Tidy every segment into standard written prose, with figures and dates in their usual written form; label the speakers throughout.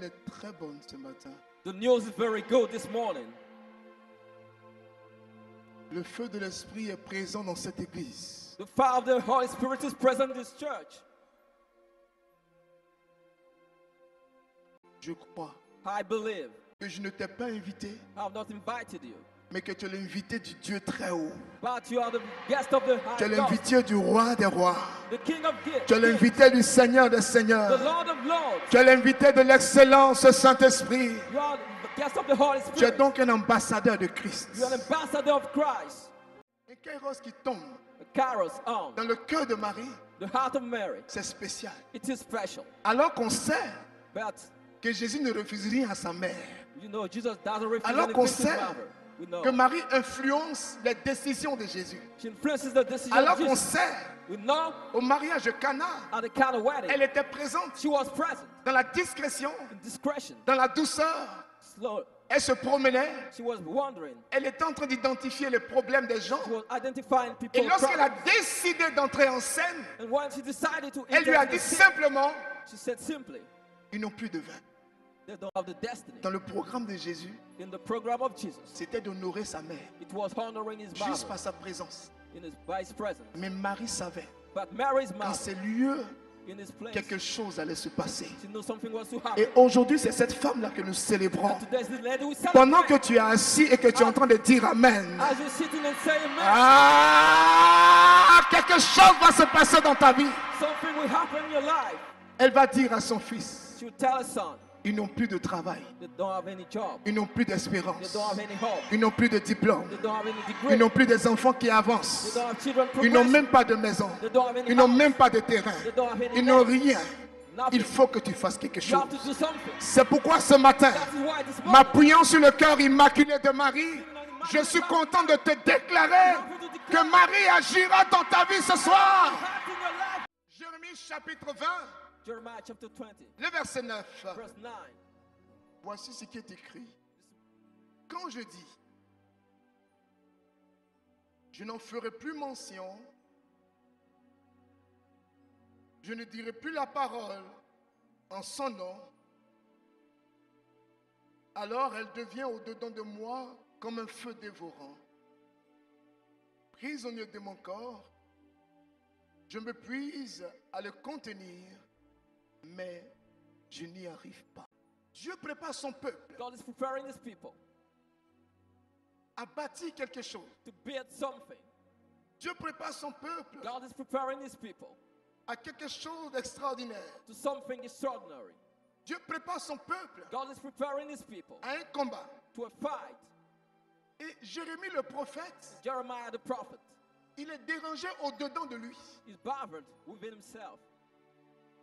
Speaker 1: nouvelle est très bonne ce matin.
Speaker 2: The news is very good this morning.
Speaker 1: Le feu de l'Esprit est présent dans cette église.
Speaker 2: The fire of the Holy Spirit is present in this church.
Speaker 1: Je crois
Speaker 2: I believe.
Speaker 1: que je ne t'ai pas invité,
Speaker 2: I have not invited you,
Speaker 1: mais que tu es l'invité du Dieu très haut.
Speaker 2: but you are the guest of the
Speaker 1: Tu es
Speaker 2: high God,
Speaker 1: l'invité du roi des rois.
Speaker 2: the King of
Speaker 1: Tu es
Speaker 2: Kings,
Speaker 1: l'invité du Seigneur des
Speaker 2: the
Speaker 1: seigneurs.
Speaker 2: Lord of Lords.
Speaker 1: Tu es l'invité de l'excellence Saint-Esprit.
Speaker 2: You are the guest of the Holy
Speaker 1: Tu es
Speaker 2: Spirit.
Speaker 1: donc un ambassadeur de Christ.
Speaker 2: You are an ambassador of Christ.
Speaker 1: Un kairos qui tombe
Speaker 2: The carols on
Speaker 1: dans le cœur de Marie,
Speaker 2: the heart of Mary.
Speaker 1: c'est spécial.
Speaker 2: It is special,
Speaker 1: Alors qu'on sait
Speaker 2: but
Speaker 1: que Jésus ne refuse rien à sa mère.
Speaker 2: you know Jesus doesn't refuse
Speaker 1: Alors
Speaker 2: anything
Speaker 1: qu'on
Speaker 2: to his
Speaker 1: sait
Speaker 2: mother. We know
Speaker 1: que Marie influence les décisions de Jésus.
Speaker 2: she influences the decision
Speaker 1: Alors
Speaker 2: of
Speaker 1: qu'on
Speaker 2: Jesus.
Speaker 1: sait
Speaker 2: We know
Speaker 1: au mariage de Cana,
Speaker 2: at the Cana wedding
Speaker 1: elle était présente
Speaker 2: she was present
Speaker 1: dans la discrétion,
Speaker 2: in discretion,
Speaker 1: dans la douceur.
Speaker 2: slow.
Speaker 1: Elle se promenait,
Speaker 2: She was wondering.
Speaker 1: elle était en train d'identifier les problèmes des gens.
Speaker 2: She was identifying
Speaker 1: Et
Speaker 2: people's
Speaker 1: lorsqu'elle a
Speaker 2: problems.
Speaker 1: décidé d'entrer en scène,
Speaker 2: And when she decided to
Speaker 1: elle lui a
Speaker 2: enter
Speaker 1: dit
Speaker 2: the scene,
Speaker 1: simplement,
Speaker 2: she said simply,
Speaker 1: ils n'ont plus de vin.
Speaker 2: they don't have the destiny.
Speaker 1: Dans le programme de Jésus,
Speaker 2: In the program of Jesus,
Speaker 1: c'était d'honorer sa mère,
Speaker 2: it was honoring his
Speaker 1: juste
Speaker 2: mother
Speaker 1: par sa présence.
Speaker 2: by his presence.
Speaker 1: Mais Marie savait,
Speaker 2: But Mary's
Speaker 1: dans
Speaker 2: mother,
Speaker 1: ces lieux,
Speaker 2: in his place,
Speaker 1: quelque chose allait se passer.
Speaker 2: she knew something was to happen.
Speaker 1: Et aujourd'hui, c'est cette femme-là que nous célébrons.
Speaker 2: And today's the lady we
Speaker 1: Pendant
Speaker 2: celebrate.
Speaker 1: que tu es assis et que tu es en train de dire Amen,
Speaker 2: As you're sitting and saying, man,
Speaker 1: quelque chose va se passer dans ta vie.
Speaker 2: something will happen in your life.
Speaker 1: Elle va dire à son fils,
Speaker 2: She will tell her son,
Speaker 1: ils n'ont plus de travail,
Speaker 2: they don't have any job.
Speaker 1: ils n'ont plus
Speaker 2: They
Speaker 1: d'espérance,
Speaker 2: don't have any hope.
Speaker 1: ils n'ont plus de diplôme,
Speaker 2: They don't have any
Speaker 1: ils
Speaker 2: degree.
Speaker 1: n'ont plus des enfants qui
Speaker 2: They
Speaker 1: avancent,
Speaker 2: don't have children
Speaker 1: ils n'ont
Speaker 2: progressing.
Speaker 1: même pas de maison,
Speaker 2: They don't have any
Speaker 1: ils n'ont
Speaker 2: house.
Speaker 1: même pas de terrain,
Speaker 2: They don't have any
Speaker 1: ils n'ont
Speaker 2: land.
Speaker 1: rien.
Speaker 2: Nothing.
Speaker 1: Il faut que tu fasses quelque
Speaker 2: You have
Speaker 1: chose.
Speaker 2: to do something.
Speaker 1: C'est pourquoi ce matin,
Speaker 2: That is why this morning,
Speaker 1: m'appuyant sur le cœur immaculé de Marie, je suis content de te déclarer que Marie agira dans ta vie ce soir.
Speaker 2: happen in your life.
Speaker 1: Jérémie chapitre 20,
Speaker 2: Jeremiah chapter 20,
Speaker 1: le verset 9.
Speaker 2: verse 9.
Speaker 1: Voici ce qui est écrit. Quand je dis, je n'en ferai plus mention, je ne dirai plus la parole en son nom, alors elle devient au-dedans de moi comme un feu dévorant. Prisonnier de mon corps, je me puise à le contenir, mais je n'y arrive pas. Dieu prépare son peuple
Speaker 2: God is preparing his people
Speaker 1: à bâtir quelque chose.
Speaker 2: to build something.
Speaker 1: Dieu prépare son peuple
Speaker 2: God is preparing his people
Speaker 1: à quelque chose d'extraordinaire.
Speaker 2: to something extraordinary.
Speaker 1: Dieu prépare son peuple
Speaker 2: God is preparing his people
Speaker 1: à un combat.
Speaker 2: to a fight.
Speaker 1: Et Jérémie le prophète,
Speaker 2: Jeremiah the prophet
Speaker 1: il est dérangé au-dedans de lui.
Speaker 2: is bothered within himself.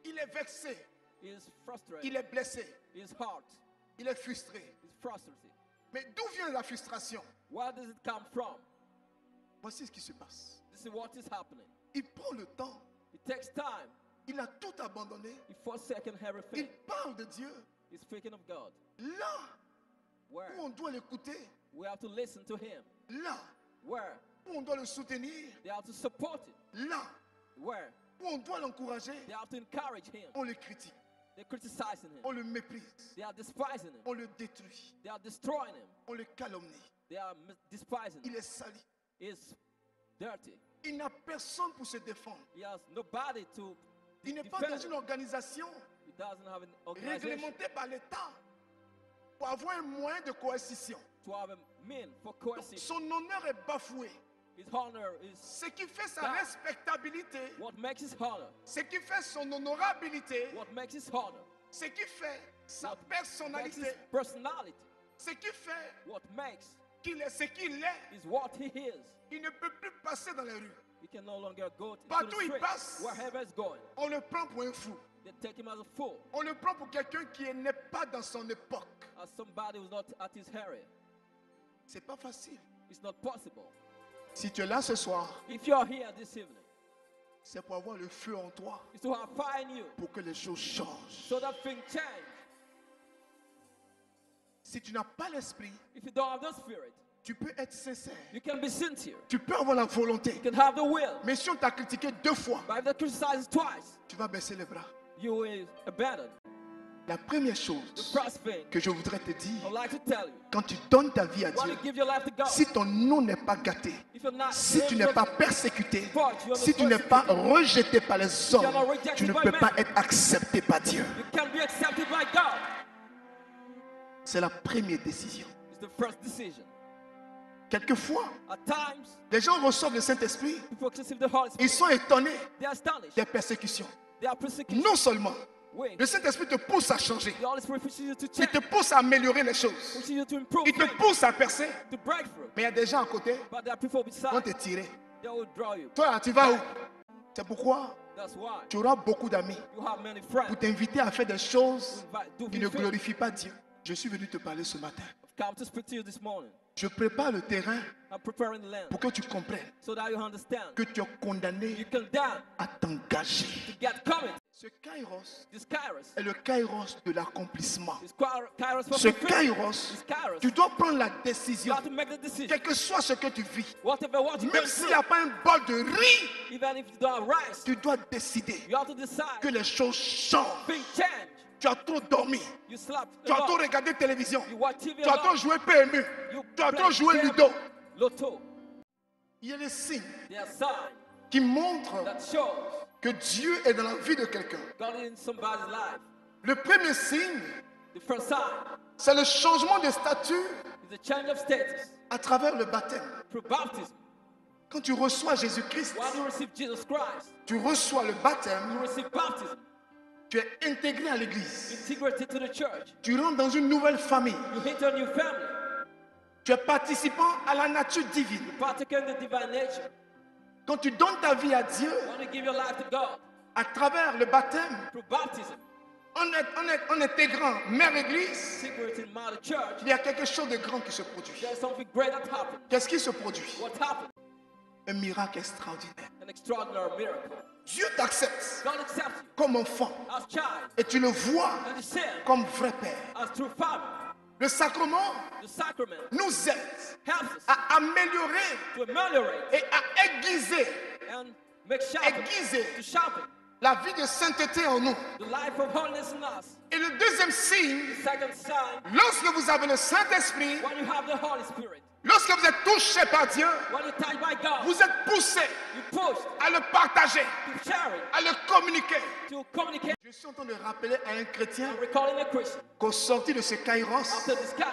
Speaker 1: Il est vexé,
Speaker 2: He is frustrated.
Speaker 1: il est blessé,
Speaker 2: His heart
Speaker 1: il est frustré.
Speaker 2: is frustrated.
Speaker 1: Mais d'où vient la frustration?
Speaker 2: Where does it come from?
Speaker 1: Voici ce qui se passe.
Speaker 2: This is what is happening.
Speaker 1: Il prend le temps,
Speaker 2: It takes time.
Speaker 1: il a tout abandonné.
Speaker 2: He forsaken
Speaker 1: Il
Speaker 2: everything.
Speaker 1: parle de Dieu.
Speaker 2: He's speaking of God.
Speaker 1: Là
Speaker 2: Where
Speaker 1: où on doit l'écouter,
Speaker 2: we have to listen to him.
Speaker 1: là
Speaker 2: Where
Speaker 1: où on doit le soutenir,
Speaker 2: they have to support him.
Speaker 1: là
Speaker 2: Where
Speaker 1: où on doit l'encourager,
Speaker 2: they have to encourage him.
Speaker 1: on le critique,
Speaker 2: They're criticizing him.
Speaker 1: on le méprise,
Speaker 2: They are despising him.
Speaker 1: on le détruit,
Speaker 2: They are destroying him.
Speaker 1: on le calomnie.
Speaker 2: They are despising
Speaker 1: Il
Speaker 2: him.
Speaker 1: est sali.
Speaker 2: He's dirty.
Speaker 1: Il n'a personne pour se défendre.
Speaker 2: He has nobody to
Speaker 1: Il n'est pas
Speaker 2: defend
Speaker 1: dans
Speaker 2: him.
Speaker 1: une organisation
Speaker 2: He doesn't have an organization
Speaker 1: réglementée par l'État pour avoir un moyen de coercition.
Speaker 2: to have a mean for
Speaker 1: Donc,
Speaker 2: coercion.
Speaker 1: son honneur est bafoué.
Speaker 2: His honor is
Speaker 1: Ce qui fait sa
Speaker 2: down.
Speaker 1: respectabilité,
Speaker 2: What makes his honor.
Speaker 1: ce qui fait son honorabilité,
Speaker 2: What makes his honor.
Speaker 1: ce qui fait sa
Speaker 2: What makes his
Speaker 1: personnalité,
Speaker 2: personality.
Speaker 1: ce qui fait
Speaker 2: What makes
Speaker 1: qu'il est ce qu'il est.
Speaker 2: is what he is.
Speaker 1: Il ne peut plus passer dans les rues.
Speaker 2: He can no longer go to
Speaker 1: Partout
Speaker 2: the
Speaker 1: il
Speaker 2: streets.
Speaker 1: passe.
Speaker 2: Wherever he's going,
Speaker 1: On le prend pour un fou.
Speaker 2: they take him as a fool,
Speaker 1: On le prend pour quelqu'un qui n'est pas dans son époque.
Speaker 2: as somebody who's not at his area.
Speaker 1: C'est pas facile.
Speaker 2: It's not possible.
Speaker 1: Si tu es là ce soir,
Speaker 2: If you are here this evening,
Speaker 1: c'est pour avoir le feu en toi,
Speaker 2: it's to have fire in you,
Speaker 1: pour que les choses changent.
Speaker 2: so that things change.
Speaker 1: Si tu n'as pas l'esprit,
Speaker 2: If you don't have the spirit,
Speaker 1: tu peux être sincère.
Speaker 2: you can be sincere.
Speaker 1: Tu peux avoir la volonté.
Speaker 2: You can have the will.
Speaker 1: Mais si on t'a critiqué 2 fois,
Speaker 2: But if they criticize twice,
Speaker 1: tu vas baisser les bras.
Speaker 2: you will abandon.
Speaker 1: La première
Speaker 2: The
Speaker 1: chose
Speaker 2: first thing
Speaker 1: que je voudrais te dire,
Speaker 2: I'd like to tell you,
Speaker 1: quand tu donnes ta vie à
Speaker 2: when
Speaker 1: Dieu,
Speaker 2: you give your life to God,
Speaker 1: si ton nom n'est pas gâté,
Speaker 2: if you're not,
Speaker 1: si tu n'es pas persécuté, si tu
Speaker 2: you're
Speaker 1: n'es pas rejeté par les hommes, tu ne peux pas être accepté par Dieu.
Speaker 2: you can be accepted by God.
Speaker 1: C'est la première décision.
Speaker 2: It's the first decision.
Speaker 1: Quelquefois,
Speaker 2: At times,
Speaker 1: les gens reçoivent le Saint-Esprit,
Speaker 2: people receive the Holy Spirit.
Speaker 1: ils sont étonnés
Speaker 2: They are astonished.
Speaker 1: des persécutions.
Speaker 2: They are persecuted.
Speaker 1: Non seulement,
Speaker 2: Wait.
Speaker 1: le Saint-Esprit te pousse à changer,
Speaker 2: The Holy Spirit pushes you to
Speaker 1: il
Speaker 2: change,
Speaker 1: te pousse à améliorer les choses,
Speaker 2: pushes you to improve,
Speaker 1: il te
Speaker 2: things,
Speaker 1: pousse à percer,
Speaker 2: to break through.
Speaker 1: mais il y a des gens à côté
Speaker 2: But there are people
Speaker 1: qui vont te
Speaker 2: beside,
Speaker 1: tirer.
Speaker 2: they will draw you.
Speaker 1: Toi, tu vas où? C'est pourquoi
Speaker 2: That's why
Speaker 1: tu auras beaucoup d'amis
Speaker 2: you have many
Speaker 1: pour
Speaker 2: friends
Speaker 1: t'inviter à faire des choses
Speaker 2: do
Speaker 1: qui ne
Speaker 2: you feel.
Speaker 1: glorifient pas Dieu. Je suis venu te parler ce matin.
Speaker 2: I've come to speak to you this morning.
Speaker 1: Je prépare le terrain
Speaker 2: I'm preparing the land
Speaker 1: pour que tu comprennes
Speaker 2: so that you understand
Speaker 1: que tu es
Speaker 2: you
Speaker 1: condamné
Speaker 2: condemn
Speaker 1: à t'engager.
Speaker 2: to get committed.
Speaker 1: Ce kairos
Speaker 2: This kairos
Speaker 1: est le kairos de l'accomplissement.
Speaker 2: is kairos for
Speaker 1: Ce
Speaker 2: fulfillment.
Speaker 1: kairos,
Speaker 2: This kairos,
Speaker 1: tu dois prendre la
Speaker 2: you
Speaker 1: décision,
Speaker 2: have to make the decision.
Speaker 1: quel que soit ce que tu vis.
Speaker 2: Whatever what you
Speaker 1: Même
Speaker 2: go
Speaker 1: s'il
Speaker 2: through,
Speaker 1: n'y a pas un bol de riz,
Speaker 2: even if you don't rise,
Speaker 1: tu dois décider
Speaker 2: you have to decide.
Speaker 1: que les choses changent.
Speaker 2: Things change.
Speaker 1: Tu as trop dormi,
Speaker 2: You slept
Speaker 1: tu as trop
Speaker 2: alone.
Speaker 1: regardé télévision,
Speaker 2: You watch TV
Speaker 1: tu as trop
Speaker 2: alone.
Speaker 1: joué PMU,
Speaker 2: You
Speaker 1: tu as
Speaker 2: play
Speaker 1: trop joué
Speaker 2: game,
Speaker 1: Ludo.
Speaker 2: Lotto.
Speaker 1: Il y a des signes
Speaker 2: There are signs
Speaker 1: qui montrent
Speaker 2: that shows
Speaker 1: que Dieu est dans la vie de quelqu'un.
Speaker 2: God is in somebody's life.
Speaker 1: Le premier signe,
Speaker 2: The first sign
Speaker 1: c'est le changement de statut
Speaker 2: is the change of status
Speaker 1: à travers le baptême.
Speaker 2: through baptism.
Speaker 1: Quand tu reçois Jésus-Christ,
Speaker 2: When you receive Jesus Christ,
Speaker 1: tu reçois le
Speaker 2: you
Speaker 1: baptême,
Speaker 2: receive baptism,
Speaker 1: tu es intégré à l'église.
Speaker 2: integrated to the church.
Speaker 1: Tu rentres dans une nouvelle famille.
Speaker 2: You hit a new family.
Speaker 1: Tu es participant à la nature divine.
Speaker 2: You partake in the divine nature.
Speaker 1: Quand tu donnes ta vie à Dieu,
Speaker 2: When you give your life to God
Speaker 1: à travers le baptême,
Speaker 2: through baptism,
Speaker 1: en intégrant Mère Église,
Speaker 2: integrated in Mother Church,
Speaker 1: il y a quelque chose de grand qui se produit.
Speaker 2: there's something great that happened.
Speaker 1: Qu'est-ce qui se produit?
Speaker 2: What happened?
Speaker 1: Un miracle extraordinaire.
Speaker 2: An extraordinary miracle.
Speaker 1: Dieu t'accepte
Speaker 2: God accepts you
Speaker 1: comme enfant
Speaker 2: as child
Speaker 1: et tu le vois
Speaker 2: and you see him
Speaker 1: comme vrai père.
Speaker 2: as true family.
Speaker 1: Le sacrement
Speaker 2: The sacrament
Speaker 1: nous aide
Speaker 2: helps us
Speaker 1: à améliorer
Speaker 2: to ameliorate
Speaker 1: et à aiguiser,
Speaker 2: and make sharpen,
Speaker 1: aiguiser
Speaker 2: to sharpen
Speaker 1: la vie de sainteté en nous.
Speaker 2: the life of holiness in us.
Speaker 1: Et le deuxième signe,
Speaker 2: The second sign,
Speaker 1: lorsque vous avez le Saint-Esprit,
Speaker 2: when you have the Holy Spirit,
Speaker 1: lorsque vous êtes touché par Dieu,
Speaker 2: when you're touched by God,
Speaker 1: vous êtes poussé
Speaker 2: you pushed
Speaker 1: à le partager,
Speaker 2: to share it,
Speaker 1: à le communiquer.
Speaker 2: to communicate.
Speaker 1: Je suis en train de rappeler à un chrétien
Speaker 2: I'm recalling a Christian
Speaker 1: qu'au sortir de ce kairos,
Speaker 2: after this chaos.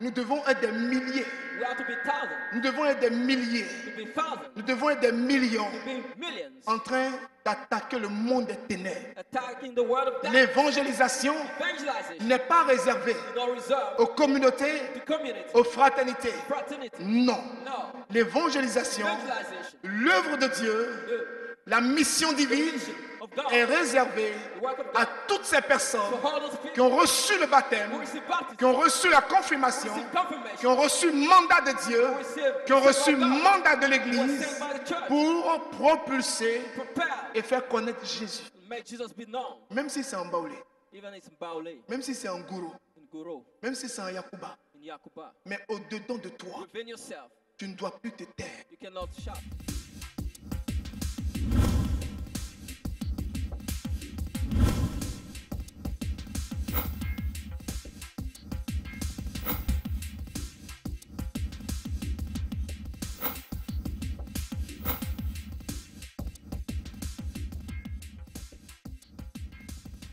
Speaker 1: nous devons être des milliers,
Speaker 2: We have to be thousands,
Speaker 1: nous devons être des milliers,
Speaker 2: to be thousands,
Speaker 1: nous devons être des millions
Speaker 2: to be millions,
Speaker 1: en train d'attaquer le monde des ténèbres.
Speaker 2: attacking the word of God.
Speaker 1: L'évangélisation
Speaker 2: Evangelization
Speaker 1: n'est pas réservée
Speaker 2: is not reserved
Speaker 1: aux communautés,
Speaker 2: to community,
Speaker 1: aux fraternités.
Speaker 2: fraternity.
Speaker 1: Non.
Speaker 2: No.
Speaker 1: L'évangélisation,
Speaker 2: Evangelization,
Speaker 1: l'œuvre de Dieu, la mission divine
Speaker 2: mission of God,
Speaker 1: est réservée
Speaker 2: the work of
Speaker 1: à
Speaker 2: God,
Speaker 1: toutes ces personnes
Speaker 2: for all those
Speaker 1: qui
Speaker 2: people
Speaker 1: ont reçu le baptême,
Speaker 2: who receive baptism,
Speaker 1: qui ont reçu la
Speaker 2: who
Speaker 1: confirmation,
Speaker 2: receive
Speaker 1: qui
Speaker 2: confirmation,
Speaker 1: ont reçu mandat de Dieu,
Speaker 2: who receive
Speaker 1: qui ont reçu
Speaker 2: saved by God,
Speaker 1: mandat de
Speaker 2: who are
Speaker 1: l'Église
Speaker 2: saved by the church,
Speaker 1: pour propulser
Speaker 2: prepare
Speaker 1: et faire connaître Jésus.
Speaker 2: to make Jesus be known,
Speaker 1: Même si c'est en Baoulé,
Speaker 2: even it's in Baole,
Speaker 1: même si c'est en Gourou,
Speaker 2: in Guru,
Speaker 1: même si c'est en Yakuba,
Speaker 2: in Yakuba.
Speaker 1: mais au-dedans de toi,
Speaker 2: Within yourself,
Speaker 1: tu ne dois plus te taire.
Speaker 2: you cannot shout.